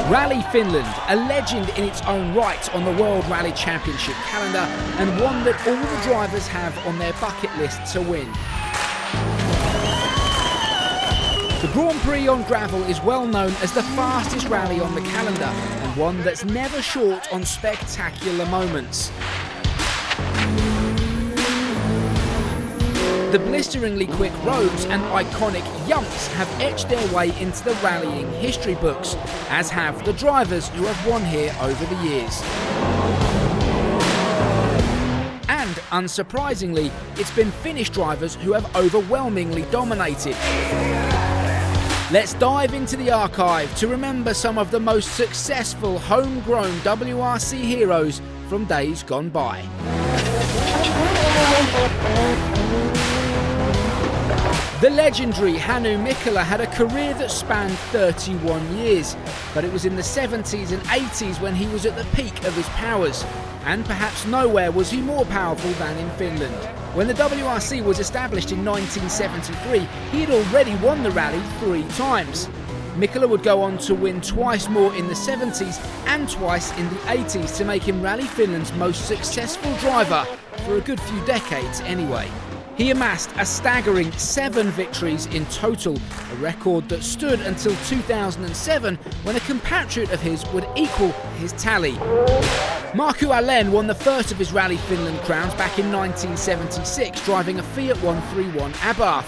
Rally Finland, a legend in its own right on the World Rally Championship calendar, and one that all the drivers have on their bucket list to win. The Grand Prix on gravel is well known as the fastest rally on the calendar, and one that's never short on spectacular moments. The blisteringly quick roads and iconic yumps have etched their way into the rallying history books, as have the drivers who have won here over the years. And, unsurprisingly, it's been Finnish drivers who have overwhelmingly dominated. Let's dive into the archive to remember some of the most successful homegrown WRC heroes from days gone by. The legendary Hannu Mikkola had a career that spanned 31 years, but it was in the 70s and 80s when he was at the peak of his powers, and perhaps nowhere was he more powerful than in Finland. When the WRC was established in 1973, he had already won the rally 3 times. Mikkola would go on to win twice more in the 70s and twice in the 80s to make him Rally Finland's most successful driver for a good few decades anyway. He amassed a staggering 7 victories in total, a record that stood until 2007 when a compatriot of his would equal his tally. Markku Alén won the first of his Rally Finland crowns back in 1976, driving a Fiat 131 Abarth.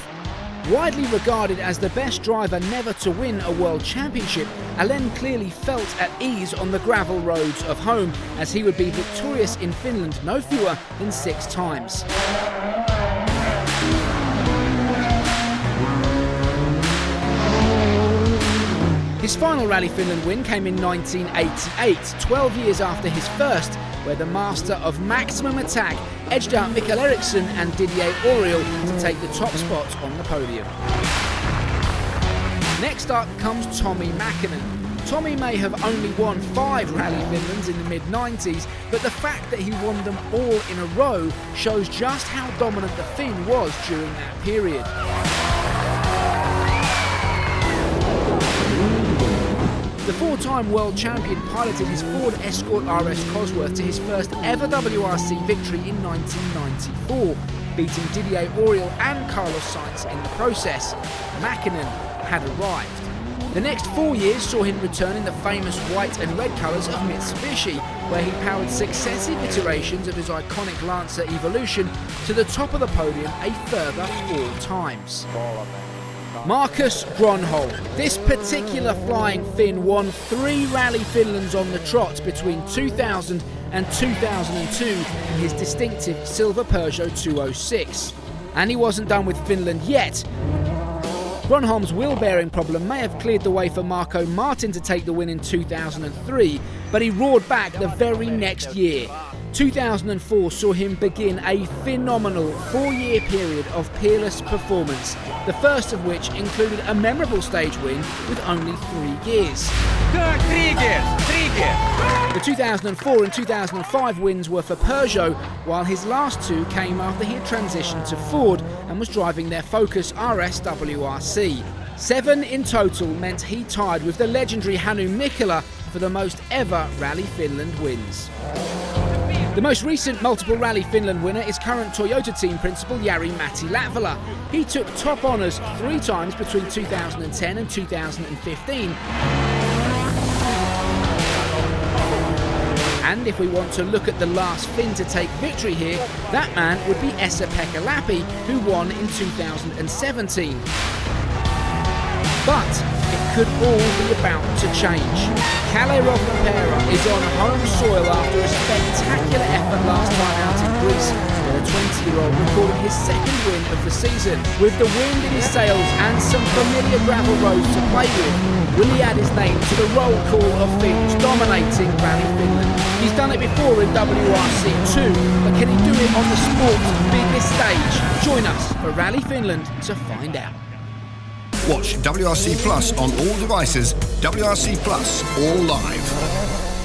Widely regarded as the best driver never to win a world championship, Alén clearly felt at ease on the gravel roads of home, as he would be victorious in Finland no fewer than 6 times. His final Rally Finland win came in 1988, 12 years after his first, where the master of maximum attack edged out Mikael Eriksson and Didier Auriol to take the top spot on the podium. Next up comes Tommi Mäkinen. Tommi may have only won 5 Rally Finlands in the mid-90s, but the fact that he won them all in a row shows just how dominant the Finn was during that period. The 4-time world champion piloted his Ford Escort RS Cosworth to his first ever WRC victory in 1994, beating Didier Auriol and Carlos Sainz in the process. Mäkinen had arrived. The next 4 years saw him return in the famous white and red colours of Mitsubishi, where he powered successive iterations of his iconic Lancer Evolution to the top of the podium a further 4 times. Marcus Grönholm. This particular flying Finn won 3 Rally Finlands on the trot between 2000 and 2002 in his distinctive silver Peugeot 206. And he wasn't done with Finland yet. Grönholm's wheel-bearing problem may have cleared the way for Marco Martin to take the win in 2003, but he roared back the very next year. 2004 saw him begin a phenomenal 4-year period of peerless performance, the first of which included a memorable stage win with only 3 gears. 3 gears! The 2004 and 2005 wins were for Peugeot, while his last 2 came after he had transitioned to Ford and was driving their Focus RS WRC. 7 in total meant he tied with the legendary Hannu Mikkola for the most ever Rally Finland wins. The most recent multiple Rally Finland winner is current Toyota team principal Jari-Matti Latvala. He took top honours 3 times between 2010 and 2015. And if we want to look at the last Finn to take victory here, that man would be Esapekka Lappi, who won in 2017. But it could all be about to change. Kalle Rovanperä is on home soil after a spectacular effort last time out in Greece, where the 20-year-old recorded his 2nd win of the season. With the wind in his sails and some familiar gravel roads to play with, will he add his name to the roll call of Finns dominating Rally Finland? He's done it before in WRC too, but can he do it on the sport's biggest stage? Join us for Rally Finland to find out. Watch WRC Plus on all devices, WRC Plus All Live.